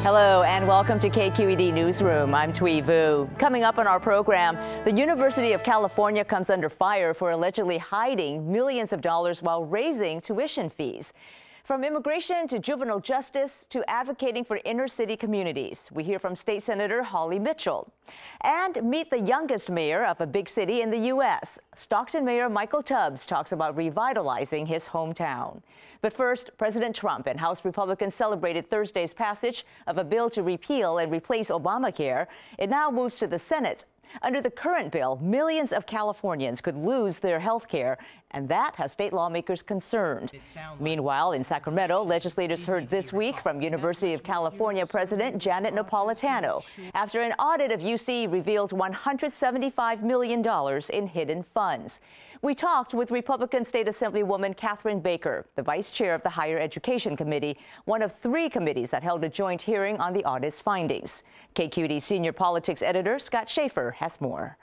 Hello and welcome to KQED Newsroom. I'm Thuy Vu. Coming up on our program, the University of California comes under fire for allegedly hiding millions of dollars while raising tuition fees. From immigration to juvenile justice to advocating for inner city communities, we hear from State Senator Holly Mitchell. And meet the youngest mayor of a big city in the U.S. Stockton Mayor Michael Tubbs talks about revitalizing his hometown. But first, President Trump and House Republicans celebrated Thursday's passage of a bill to repeal and replace Obamacare. It now moves to the Senate. Under the current bill, millions of Californians could lose their health care, and that has state lawmakers concerned. Meanwhile, in Sacramento, legislators heard this week from University of California President Janet Napolitano after an audit of UC revealed $175 million in hidden funds. We talked with Republican State Assemblywoman Catharine Baker, the vice chair of the Higher Education Committee, one of 3 committees that held a joint hearing on the audit's findings. KQED senior politics editor Scott Schaefer has more.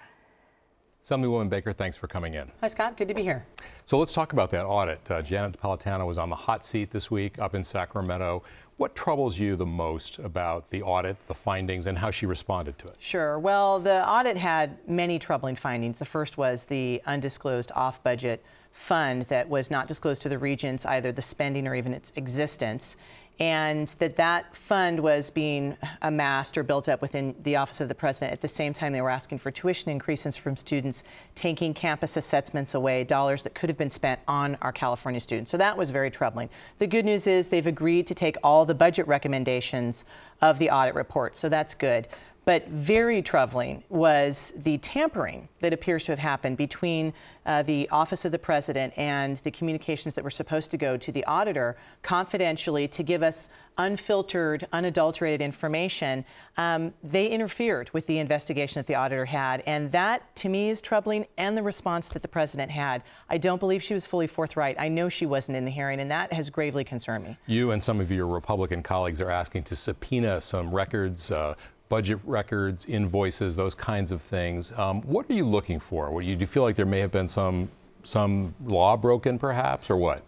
Assemblywoman Baker, thanks for coming in. Hi, Scott. Good to be here. So let's talk about that audit. Janet Napolitano was on the hot seat this week up in Sacramento. What troubles you the most about the audit, the findings, and how she responded to it? Sure. Well, the audit had many troubling findings. The first was the undisclosed off-budget fund that was not disclosed to the regents, either the spending or even its existence, and that fund was being amassed or built up within the Office of the President. At the same time, they were asking for tuition increases from students, taking campus assessments away, dollars that could have been spent on our California students. So that was very troubling. The good news is they've agreed to take all the budget recommendations of the audit report, so that's good. But very troubling was the tampering that appears to have happened between the Office of the President and the communications that were supposed to go to the auditor confidentially to give us unfiltered, unadulterated information. They interfered with the investigation that the auditor had, and that, to me, is troubling, and the response that the President had. I don't believe she was fully forthright. I know she wasn't in the hearing, and that has gravely concerned me. You and some of your Republican colleagues are asking to subpoena some records, budget records, invoices, those kinds of things. What are you looking for? Do you feel like there may have been some law broken, perhaps, or what?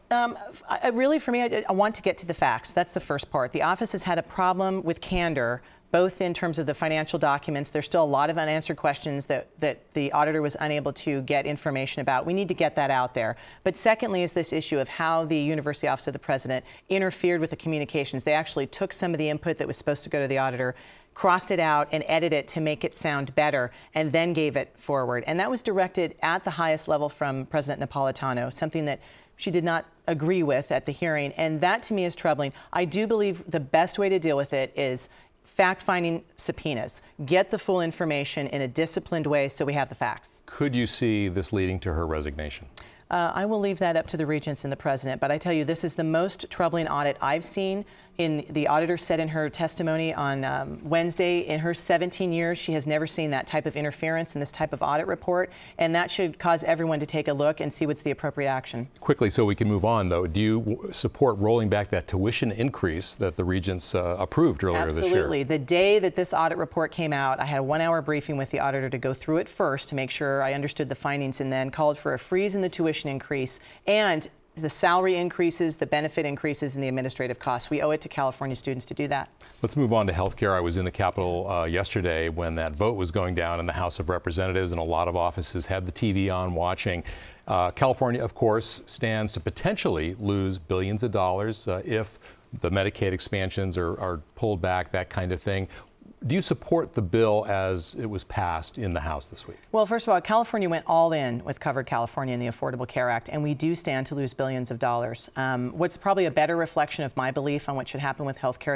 Really, for me, I want to get to the facts. That's the first part. The office has had a problem with candor, both in terms of the financial documents. There's still a lot of unanswered questions that the auditor was unable to get information about. We need to get that out there. But secondly is this issue of how the University Office of the President interfered with the communications. They actually took some of the input that was supposed to go to the auditor, crossed it out and edited it to make it sound better, and then gave it forward. And that was directed at the highest level from President Napolitano, something that she did not agree with at the hearing. And that, to me, is troubling. I do believe the best way to deal with it is fact-finding subpoenas. Get the full information in a disciplined way so we have the facts. Could you see this leading to her resignation? I will leave that up to the regents and the president, but I tell you, this is the most troubling audit I've seen. The auditor said in her testimony on Wednesday, in her 17 years, she has never seen that type of interference in this type of audit report, and that should cause everyone to take a look and see what's the appropriate action. Quickly, so we can move on, though, do you support rolling back that tuition increase that the regents approved earlier this year? Absolutely. The day that this audit report came out, I had a 1-hour briefing with the auditor to go through it first to make sure I understood the findings, and then called for a freeze in the tuition increase and the salary increases, the benefit increases, and the administrative costs. We owe it to California students to do that. Let's move on to health care. I was in the Capitol yesterday when that vote was going down in the House of Representatives, and a lot of offices had the TV on watching. California, of course, stands to potentially lose billions of dollars if the Medicaid expansions are pulled back, that kind of thing. Do you support the bill as it was passed in the House this week? Well, first of all, California went all in with Covered California and the Affordable Care Act, and we do stand to lose billions of dollars. What's probably a better reflection of my belief on what should happen with health care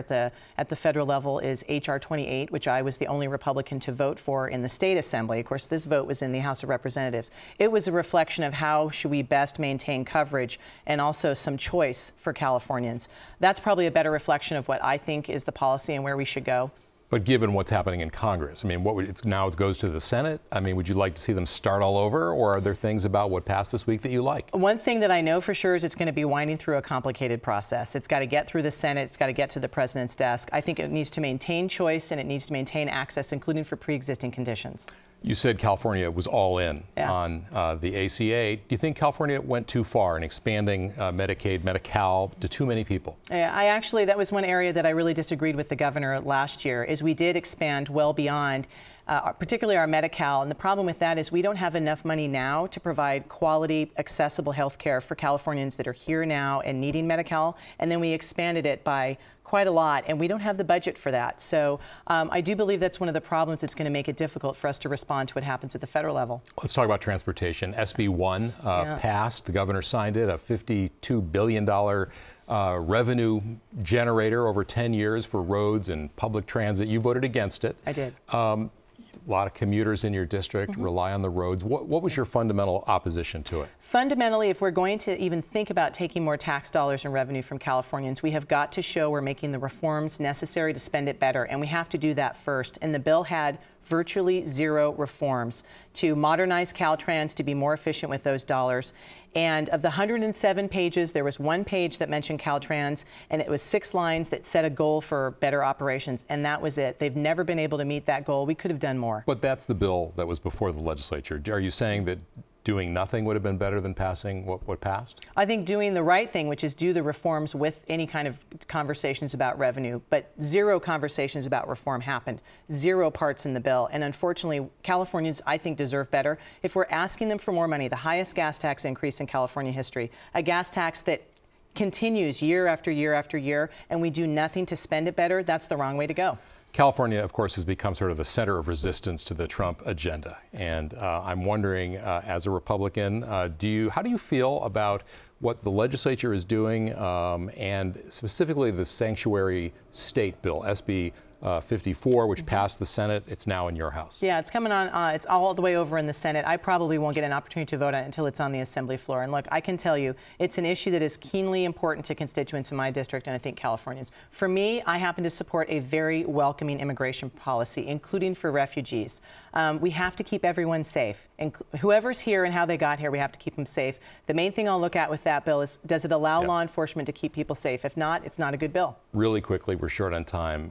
at the federal level is H.R. 28, which I was the only Republican to vote for in the state assembly. Of course, this vote was in the House of Representatives. It was a reflection of how should we best maintain coverage and also some choice for Californians. That's probably a better reflection of what I think is the policy and where we should go. But given what's happening in Congress, I mean, now it goes to the Senate. I mean, would you like to see them start all over, or are there things about what passed this week that you like? One thing that I know for sure is it's going to be winding through a complicated process. It's got to get through the Senate. It's got to get to the president's desk. I think it needs to maintain choice, and it needs to maintain access, including for pre-existing conditions. You said California was all in on the ACA. Do you think California went too far in expanding Medicaid, Medi-Cal to too many people? Yeah, that was one area that I really disagreed with the governor last year, is we did expand well beyond particularly our Medi-Cal. And the problem with that is we don't have enough money now to provide quality, accessible health care for Californians that are here now and needing Medi-Cal. And then we expanded it by quite a lot, and we don't have the budget for that. So I do believe that's one of the problems that's going to make it difficult for us to respond to what happens at the federal level. Let's talk about transportation. SB 1 passed. The governor signed it, a $52 billion revenue generator over 10 years for roads and public transit. You voted against it. I did. A lot of commuters in your district rely on the roads. What was your fundamental opposition to it? Fundamentally, if we're going to even think about taking more tax dollars and revenue from Californians, we have got to show we're making the reforms necessary to spend it better, and we have to do that first. And the bill had virtually zero reforms to modernize Caltrans to be more efficient with those dollars. And of the 107 pages, there was one page that mentioned Caltrans, and it was 6 lines that set a goal for better operations, and that was it. They've never been able to meet that goal. We could have done more. But that's the bill that was before the legislature. Are you saying that doing nothing would have been better than passing what passed? I think doing the right thing, which is do the reforms with any kind of conversations about revenue, but zero conversations about reform happened. Zero parts in the bill. And unfortunately, Californians, I think, deserve better. If we're asking them for more money, the highest gas tax increase in California history, a gas tax that continues year after year after year, and we do nothing to spend it better, that's the wrong way to go. California, of course, has become sort of the center of resistance to the Trump agenda. And I'm wondering, as a Republican, how do you feel about what the legislature is doing and specifically the sanctuary state bill, SB 54, which passed the Senate? It's now in your house. Yeah, it's coming on. It's all the way over in the Senate. I probably won't get an opportunity to vote on it until it's on the Assembly floor. And look, I can tell you, it's an issue that is keenly important to constituents in my district, and I think Californians. For me, I happen to support a very welcoming immigration policy, including for refugees. We have to keep everyone safe. And whoever's here and how they got here, we have to keep them safe. The main thing I'll look at with that bill is, does it allow law enforcement to keep people safe? If not, it's not a good bill. Really quickly, we're short on time.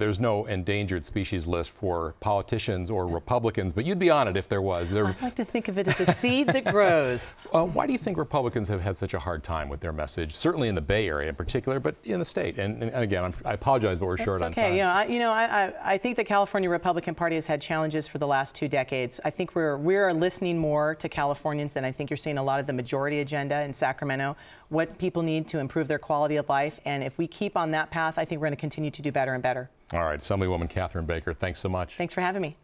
There's no endangered species list for politicians or Republicans, but you'd be on it if there was. I like to think of it as a seed that grows. Why do you think Republicans have had such a hard time with their message, certainly in the Bay Area in particular, but in the state? And again, I apologize, but we're short on time. I think the California Republican Party has had challenges for the last 2 decades. I think we're listening more to Californians than I think you're seeing a lot of the majority agenda in Sacramento, what people need to improve their quality of life. And if we keep on that path, I think we're going to continue to do better and better. All right, Assemblywoman Catharine Baker, thanks so much. Thanks for having me.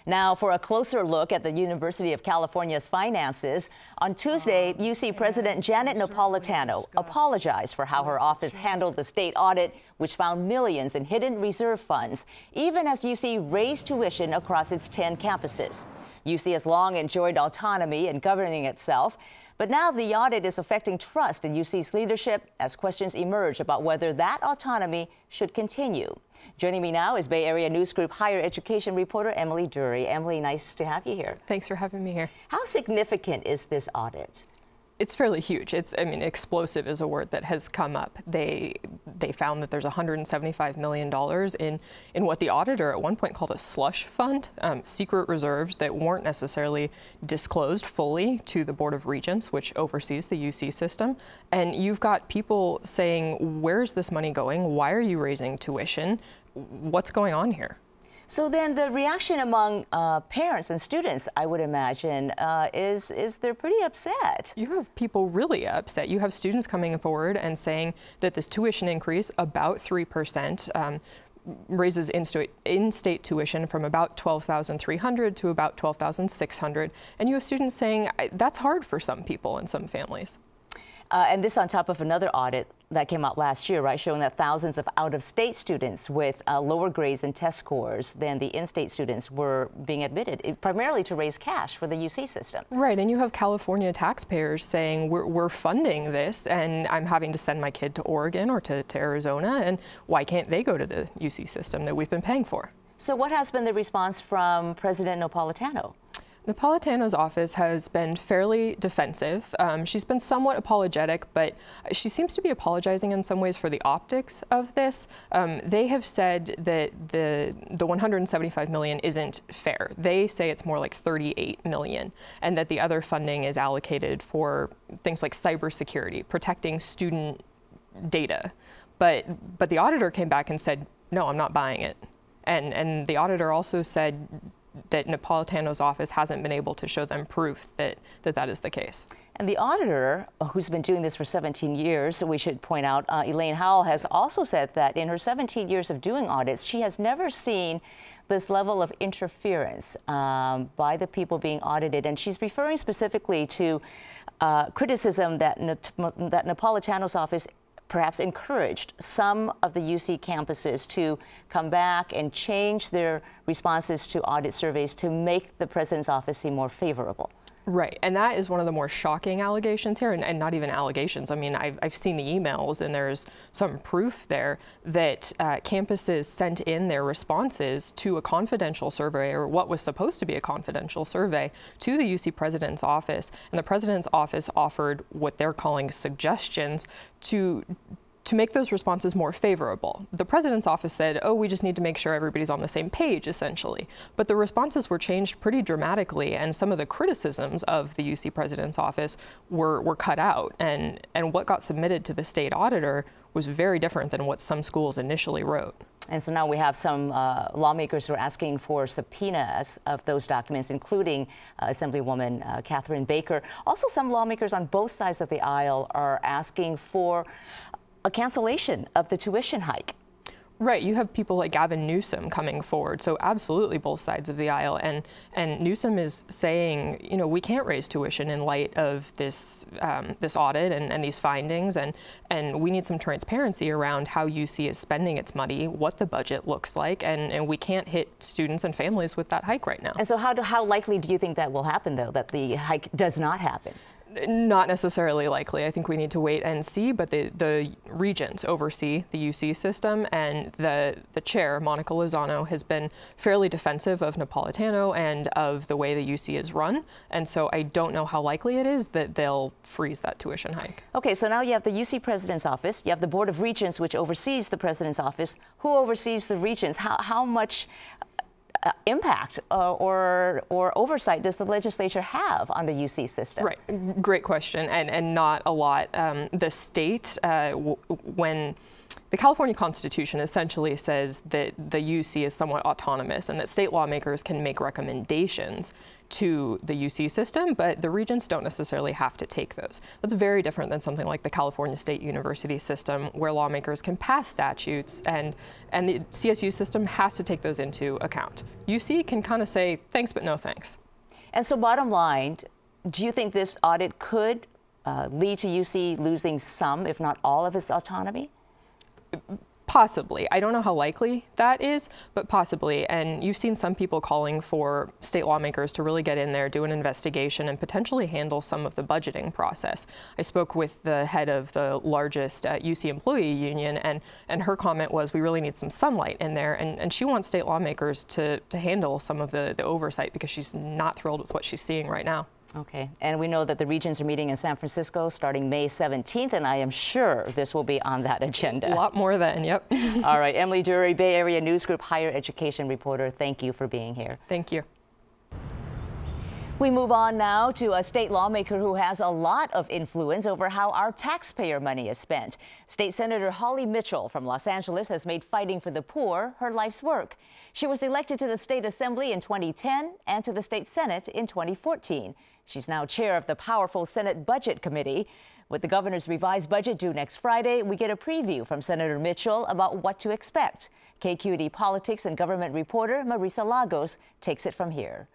Now, for a closer look at the University of California's finances, on Tuesday, UC President Janet Napolitano apologized for how her office handled the state audit, which found millions in hidden reserve funds, even as UC raised tuition across its 10 campuses. UC has long enjoyed autonomy in governing itself, but now the audit is affecting trust in UC's leadership as questions emerge about whether that autonomy should continue. Joining me now is Bay Area News Group higher education reporter Emily DeRuy. Emily, nice to have you here. Thanks for having me here. How significant is this audit? It's fairly huge. Explosive is a word that has come up. They found that there's $175 million in what the auditor at one point called a slush fund, secret reserves that weren't necessarily disclosed fully to the Board of Regents, which oversees the UC system. And you've got people saying, where's this money going? Why are you raising tuition? What's going on here? So then the reaction among parents and students, I would imagine, is they're pretty upset. You have people really upset. You have students coming forward and saying that this tuition increase, about 3%, raises in-state tuition from about $12,300 to about $12,600. And you have students saying that's hard for some people and some families. And this on top of another audit that came out last year, right, showing that thousands of out-of-state students with lower grades and test scores than the in-state students were being admitted, primarily to raise cash for the UC system. Right, and you have California taxpayers saying, we're funding this, and I'm having to send my kid to Oregon or to Arizona, and why can't they go to the UC system that we've been paying for? So what has been the response from President Napolitano? Napolitano's office has been fairly defensive. She's been somewhat apologetic, but she seems to be apologizing in some ways for the optics of this. They have said that the $175 million isn't fair. They say it's more like $38 million, and that the other funding is allocated for things like cybersecurity, protecting student data. But the auditor came back and said, no, I'm not buying it. And the auditor also said that Napolitano's office hasn't been able to show them proof that that is the case. And the auditor, who's been doing this for 17 years, we should point out, Elaine Howell, has also said that in her 17 years of doing audits, she has never seen this level of interference by the people being audited. And she's referring specifically to criticism that Napolitano's office perhaps encouraged some of the UC campuses to come back and change their responses to audit surveys to make the president's office seem more favorable. Right, and that is one of the more shocking allegations here, and not even allegations. I mean, I've seen the emails, and there's some proof there that campuses sent in their responses to a confidential survey, or what was supposed to be a confidential survey, to the UC president's office, and the president's office offered what they're calling suggestions to make those responses more favorable. The president's office said, oh, we just need to make sure everybody's on the same page, essentially. But the responses were changed pretty dramatically, and some of the criticisms of the UC president's office were cut out. And what got submitted to the state auditor was very different than what some schools initially wrote. And so now we have some lawmakers who are asking for subpoenas of those documents, including Assemblywoman Catharine Baker. Also, some lawmakers on both sides of the aisle are asking for a cancellation of the tuition hike. Right, you have people like Gavin Newsom coming forward, so absolutely both sides of the aisle. And Newsom is saying, you know, we can't raise tuition in light of this this audit and these findings, and we need some transparency around how UC is spending its money, what the budget looks like, and we can't hit students and families with that hike right now. And so how likely do you think that will happen, though, that the hike does not happen? Not necessarily likely. I think we need to wait and see, but the regents oversee the UC system, and the chair, Monica Lozano, has been fairly defensive of Napolitano and of the way the UC is run, and so I don't know how likely it is that they'll freeze that tuition hike. Okay, so now you have the UC President's Office, you have the Board of Regents, which oversees the President's Office. Who oversees the regents? How much impact or oversight does the legislature have on the UC system? Right, great question, and not a lot. The state, when the California Constitution essentially says that the UC is somewhat autonomous and that state lawmakers can make recommendations to the UC system, but the regents don't necessarily have to take those. That's very different than something like the California State University system, where lawmakers can pass statutes and the CSU system has to take those into account. UC can kind of say thanks, but no thanks. And so bottom line, do you think this audit could lead to UC losing some, if not all, of its autonomy? Possibly. I don't know how likely that is, but possibly. And you've seen some people calling for state lawmakers to really get in there, do an investigation, and potentially handle some of the budgeting process. I spoke with the head of the largest UC employee union, and her comment was, we really need some sunlight in there. And she wants state lawmakers to handle some of the oversight, because she's not thrilled with what she's seeing right now. Okay, and we know that the regents are meeting in San Francisco starting May 17th, and I am sure this will be on that agenda. A lot more then, yep. All right, Emily DeRuy, Bay Area News Group higher education reporter, thank you for being here. Thank you. We move on now to a state lawmaker who has a lot of influence over how our taxpayer money is spent. State Senator Holly Mitchell from Los Angeles has made fighting for the poor her life's work. She was elected to the State Assembly in 2010 and to the State Senate in 2014. She's now chair of the powerful Senate Budget Committee. With the governor's revised budget due next Friday, we get a preview from Senator Mitchell about what to expect. KQED politics and government reporter Marisa Lagos takes it from here.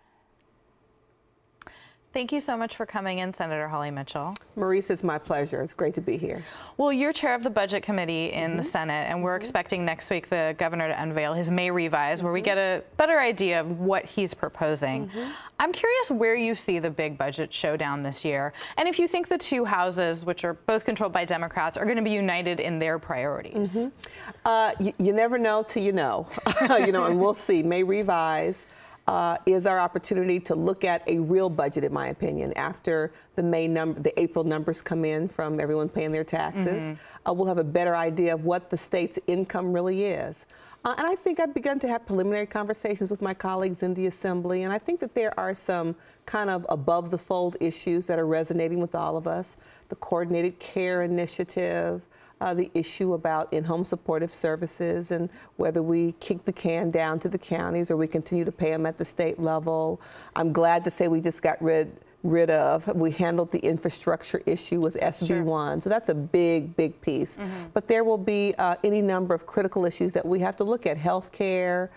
Thank you so much for coming in, Senator Holly Mitchell. Marisa, it's my pleasure. It's great to be here. Well, you're chair of the Budget Committee in the Senate, and we're expecting next week the governor to unveil his May revise, where we get a better idea of what he's proposing. I'm curious where you see the big budget showdown this year, and if you think the two houses, which are both controlled by Democrats, are going to be united in their priorities. You never know till you know, and we'll see. May revise. is our opportunity to look at a real budget, in my opinion, after the April numbers come in from everyone paying their taxes. We'll have a better idea of what the state's income really is. And I think I've begun to have preliminary conversations with my colleagues in the Assembly, and I think that there are some kind of above-the-fold issues that are resonating with all of us. The Coordinated Care Initiative, the issue about in-home supportive services and whether we kick the can down to the counties or we continue to pay them at the state level. I'm glad to say we just got we handled the infrastructure issue with SB1. So that's a big, big piece. But there will be any number of critical issues that we have to look at: health care,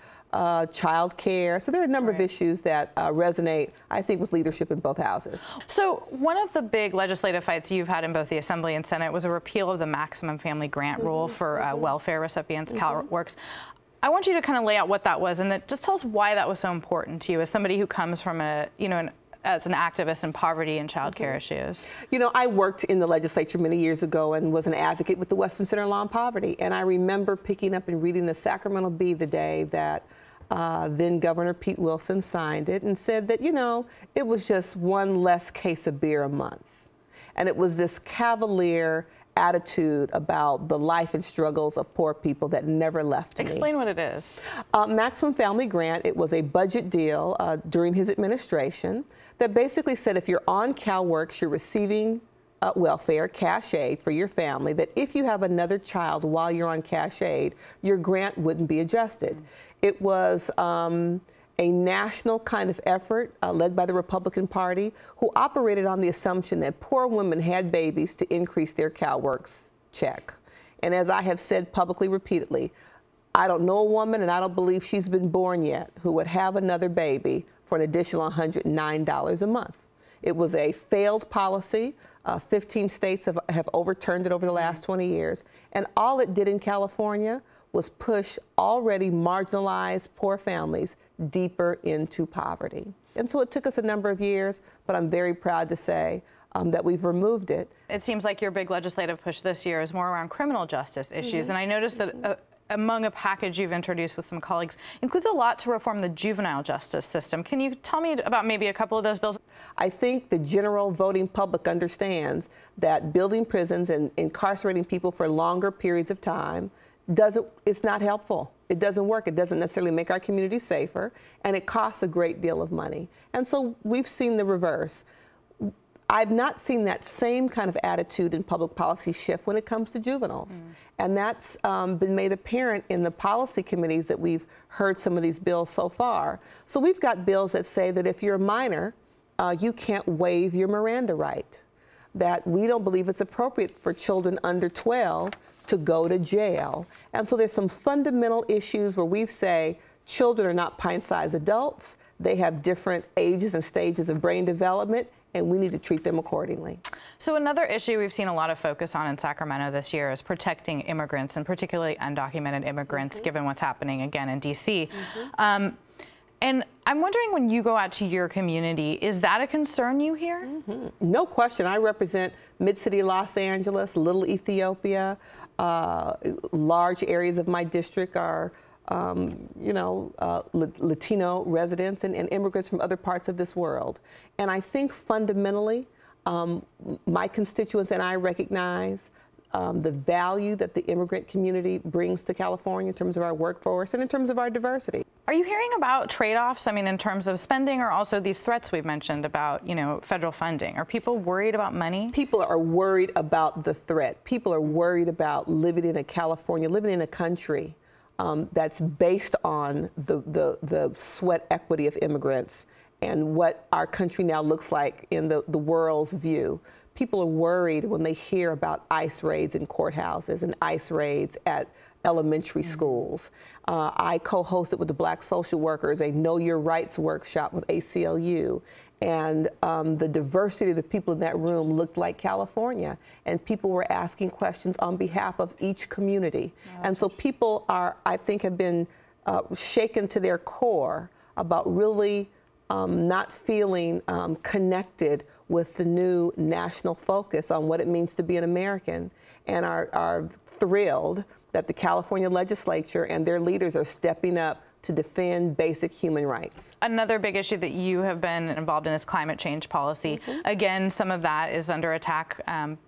child care. So there are a number of issues that resonate, I think, with leadership in both houses. So one of the big legislative fights you've had in both the Assembly and Senate was a repeal of the maximum family grant rule for welfare recipients, CalWorks. I want you to kind of lay out what that was, and that just tell us why that was so important to you as somebody who comes from as an activist in poverty and child care issues. You know, I worked in the legislature many years ago and was an advocate with the Western Center on Law and Poverty. And I remember picking up and reading the Sacramento Bee the day that then Governor Pete Wilson signed it and said that, you know, it was just one less case of beer a month. And it was this cavalier attitude about the life and struggles of poor people that never left me. Explain what it is. Maximum Family Grant, it was a budget deal during his administration that basically said if you're on CalWorks, you're receiving welfare, cash aid for your family, that if you have another child while you're on cash aid, your grant wouldn't be adjusted. It was a national kind of effort led by the Republican Party, who operated on the assumption that poor women had babies to increase their CalWorks check. And as I have said publicly repeatedly, I don't know a woman, and I don't believe she's been born yet, who would have another baby for an additional $109 a month. It was a failed policy. 15 states have overturned it over the last 20 years. And all it did in California was push already marginalized poor families deeper into poverty. And so it took us a number of years, but I'm very proud to say that we've removed it. It seems like your big legislative push this year is more around criminal justice issues. And I noticed that among a package you've introduced with some colleagues includes a lot to reform the juvenile justice system. Can you tell me about maybe a couple of those bills? I think the general voting public understands that building prisons and incarcerating people for longer periods of time it's not helpful. It doesn't work. It doesn't necessarily make our community safer, and it costs a great deal of money. And so we've seen the reverse. I've not seen that same kind of attitude in public policy shift when it comes to juveniles. And that's been made apparent in the policy committees that we've heard some of these bills so far. So we've got bills that say that if you're a minor, you can't waive your Miranda right. That we don't believe it's appropriate for children under 12 to go to jail. And so there's some fundamental issues where we say children are not pint-sized adults. They have different ages and stages of brain development, and we need to treat them accordingly. So another issue we've seen a lot of focus on in Sacramento this year is protecting immigrants, and particularly undocumented immigrants, given what's happening again in D.C. And I'm wondering, when you go out to your community, is that a concern you hear? No question. I represent Mid-City Los Angeles, Little Ethiopia. Large areas of my district are Latino residents and immigrants from other parts of this world. And I think fundamentally, my constituents and I recognize the value that the immigrant community brings to California in terms of our workforce and in terms of our diversity. Are you hearing about trade-offs? I mean, in terms of spending, or also these threats we've mentioned about, federal funding? Are people worried about money? People are worried about the threat. People are worried about living in a country that's based on the sweat equity of immigrants and what our country now looks like in the world's view. People are worried when they hear about ICE raids in courthouses and ICE raids at elementary schools. I co-hosted with the Black social workers a Know Your Rights workshop with ACLU. And the diversity of the people in that room looked like California. And people were asking questions on behalf of each community. And so people I think, have been shaken to their core about really not feeling connected with the new national focus on what it means to be an American, and are thrilled that the California legislature and their leaders are stepping up to defend basic human rights. Another big issue that you have been involved in is climate change policy. Again, some of that is under attack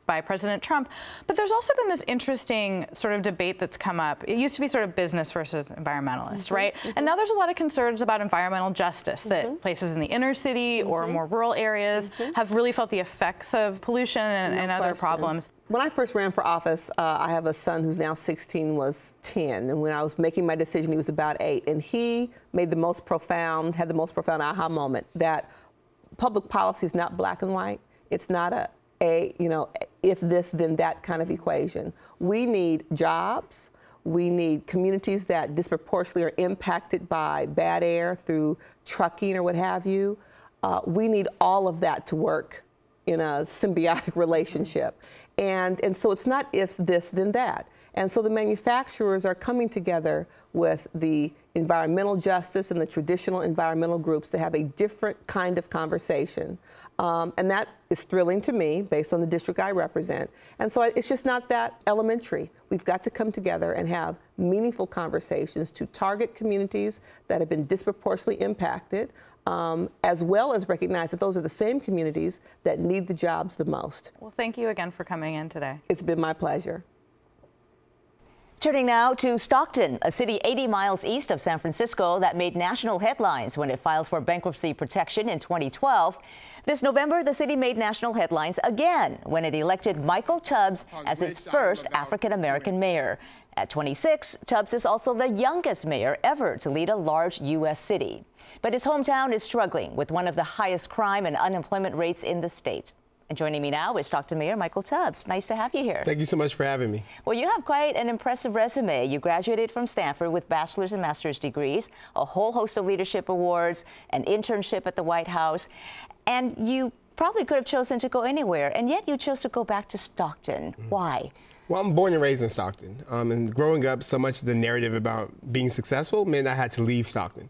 by President Trump. But there's also been this interesting sort of debate that's come up. It used to be sort of business versus environmentalist, right? And now there's a lot of concerns about environmental justice, that places in the inner city or more rural areas have really felt the effects of pollution and other problems. When I first ran for office, I have a son who's now 16, was 10. And when I was making my decision, he was about 8. And he made the most profound, had the most profound aha moment that public policy is not black and white. It's not you know, if this, then that kind of equation. We need jobs. We need communities that disproportionately are impacted by bad air through trucking or what have you. We need all of that to work in a symbiotic relationship. And so it's not if this, then that. And so the manufacturers are coming together with the environmental justice and the traditional environmental groups to have a different kind of conversation. And that is thrilling to me based on the district I represent. And so it's just not that elementary. We've got to come together and have meaningful conversations to target communities that have been disproportionately impacted, as well as recognize that those are the same communities that need the jobs the most. Well, thank you again for coming in today. It's been my pleasure. Turning now to Stockton, a city 80 miles east of San Francisco that made national headlines when it filed for bankruptcy protection in 2012. This November, the city made national headlines again when it elected Michael Tubbs as its first African-American mayor. At 26, Tubbs is also the youngest mayor ever to lead a large U.S. city. But his hometown is struggling with one of the highest crime and unemployment rates in the state. And joining me now is Stockton Mayor Michael Tubbs. Nice to have you here. Thank you so much for having me. Well, you have quite an impressive resume. You graduated from Stanford with bachelor's and master's degrees, a whole host of leadership awards, an internship at the White House, and you probably could have chosen to go anywhere, and yet you chose to go back to Stockton. Why? Well, I'm born and raised in Stockton, and growing up, so much of the narrative about being successful meant I had to leave Stockton.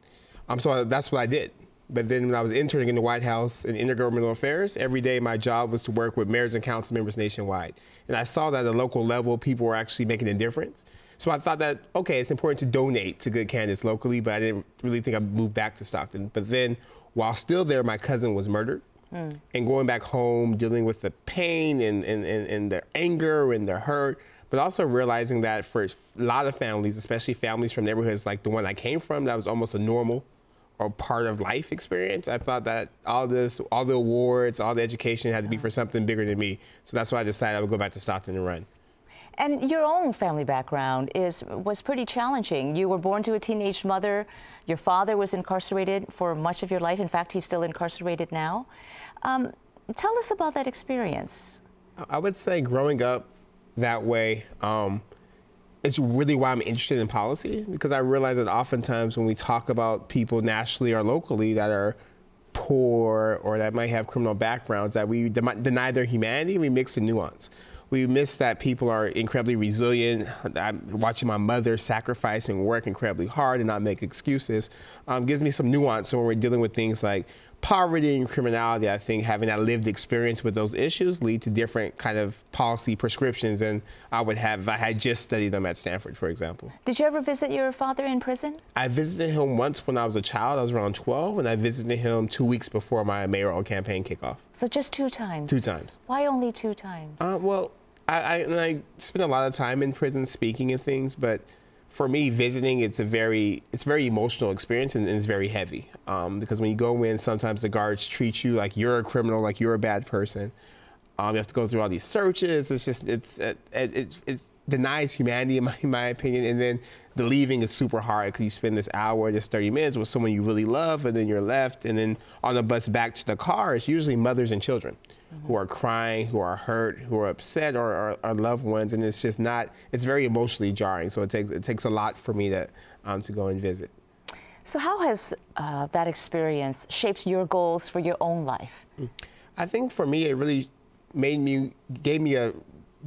So that's what I did. But then when I was interning in the White House in intergovernmental affairs, every day my job was to work with mayors and council members nationwide. And I saw that at the local level, people were actually making a difference. So I thought that, okay, it's important to donate to good candidates locally, but I didn't really think I'd move back to Stockton. But then while still there, my cousin was murdered. And going back home, dealing with the pain and their anger and their hurt, but also realizing that for a lot of families, especially families from neighborhoods like the one I came from, that was almost a normal or part of life experience. I thought that all the awards, all the education had to be for something bigger than me. So that's why I decided I would go back to Stockton and run. And your own family background was pretty challenging. You were born to a teenage mother. Your father was incarcerated for much of your life. In fact, he's still incarcerated now. Tell us about that experience. I would say growing up that way, it's really why I'm interested in policy, because I realize that oftentimes when we talk about people nationally or locally that are poor or that might have criminal backgrounds, that we deny their humanity, we mix the nuance. We miss that people are incredibly resilient. I'm watching my mother sacrifice and work incredibly hard and not make excuses. Gives me some nuance. So when we're dealing with things like poverty and criminality, I think having that lived experience with those issues lead to different kind of policy prescriptions than I would have if I had just studied them at Stanford, for example. Did you ever visit your father in prison? I visited him once when I was a child. I was around 12, and I visited him 2 weeks before my mayoral campaign kickoff. So just 2 times? 2 times. Why only 2 times? Well, I spent a lot of time in prison speaking and things, but for me, visiting, it's a very emotional experience, and it's very heavy. Because when you go in, sometimes the guards treat you like you're a criminal, like you're a bad person. You have to go through all these searches. It's just, it denies humanity, in my opinion. And then the leaving is super hard because you spend this hour, this 30 minutes with someone you really love, and then you're left. And then on the bus back to the car, it's usually mothers and children who are crying, who are hurt, who are upset, or are loved ones. And it's just not, it's very emotionally jarring. So it takes a lot for me to go and visit. So how has that experience shaped your goals for your own life? I think for me, it really gave me a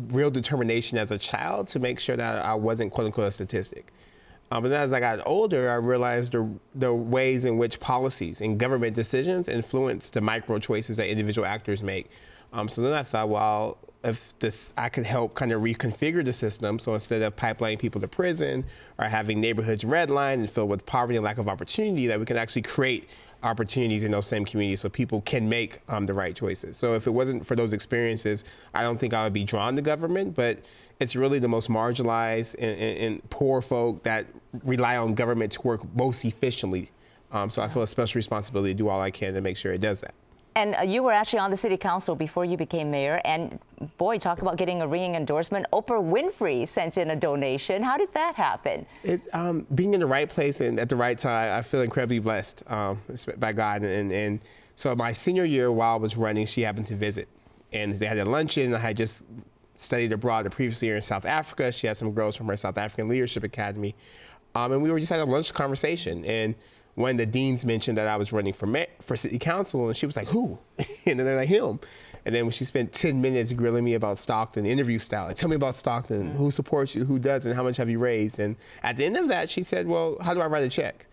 real determination as a child to make sure that I wasn't, quote unquote, a statistic. But then as I got older, I realized the ways in which policies and government decisions influence the micro choices that individual actors make. So then I thought, well, if I could help kind of reconfigure the system. So instead of pipelining people to prison or having neighborhoods redlined and filled with poverty and lack of opportunity, that we can actually create opportunities in those same communities so people can make the right choices. So if it wasn't for those experiences, I don't think I would be drawn to government, but it's really the most marginalized and poor folk that rely on government to work most efficiently. So I feel a special responsibility to do all I can to make sure it does that. And you were actually on the city council before you became mayor, and boy, talk about getting a ringing endorsement. Oprah Winfrey sent in a donation. How did that happen? Being in the right place and at the right time, I feel incredibly blessed by God. And so my senior year, while I was running, she happened to visit, and they had a luncheon. I had just studied abroad the previous year in South Africa. She had some girls from her South African Leadership Academy, and we were just having a lunch conversation. And one of the deans mentioned that I was running for city council, and she was like, who? And then they're like, him. And then when she spent 10 minutes grilling me about Stockton, interview style, like, tell me about Stockton, who supports you, who doesn't, how much have you raised? And at the end of that, she said, well, how do I write a check?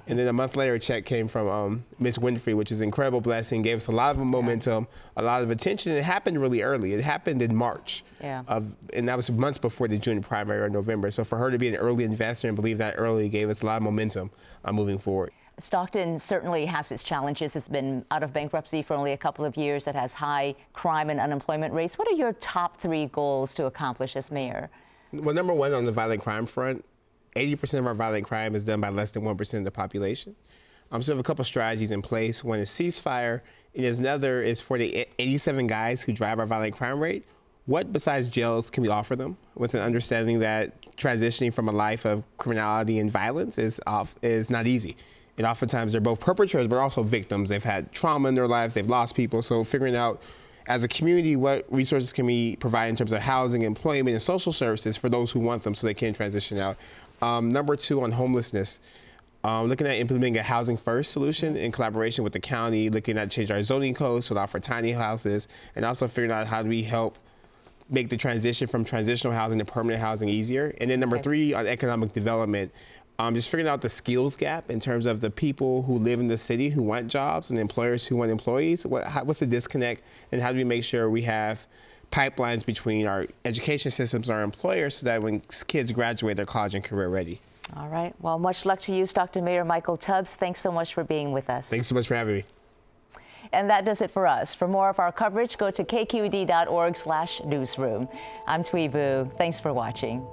And then a month later, a check came from Miss Winfrey, which is an incredible blessing, gave us a lot of momentum, a lot of attention. It happened really early. It happened in March, and that was months before the June primary or November. So for her to be an early investor and believe that early gave us a lot of momentum moving forward. Stockton certainly has its challenges. It's been out of bankruptcy for only a couple of years. It has high crime and unemployment rates. What are your top 3 goals to accomplish as mayor? Well, number one, on the violent crime front, 80% of our violent crime is done by less than 1% of the population. So we have a couple strategies in place. One is ceasefire, and there's another is for the 87 guys who drive our violent crime rate. What besides jails can we offer them, with an understanding that transitioning from a life of criminality and violence is not easy. And oftentimes they're both perpetrators, but also victims. They've had trauma in their lives, they've lost people. So figuring out, as a community, what resources can we provide in terms of housing, employment, and social services for those who want them so they can transition out. Number 2, on homelessness, looking at implementing a housing first solution in collaboration with the county, looking at change our zoning codes to allow for tiny houses, and also figuring out how do we help make the transition from transitional housing to permanent housing easier. And then number 3, on economic development, just figuring out the skills gap in terms of the people who live in the city who want jobs and employers who want employees. What's the disconnect, and how do we make sure we have pipelines between our education systems and our employers so that when kids graduate, they're college and career ready? All right. Well, much luck to you, Stockton Mayor Michael Tubbs. Thanks so much for being with us. Thanks so much for having me. And that does it for us. For more of our coverage, go to kqed.org/newsroom. I'm Thuy Vu. Thanks for watching.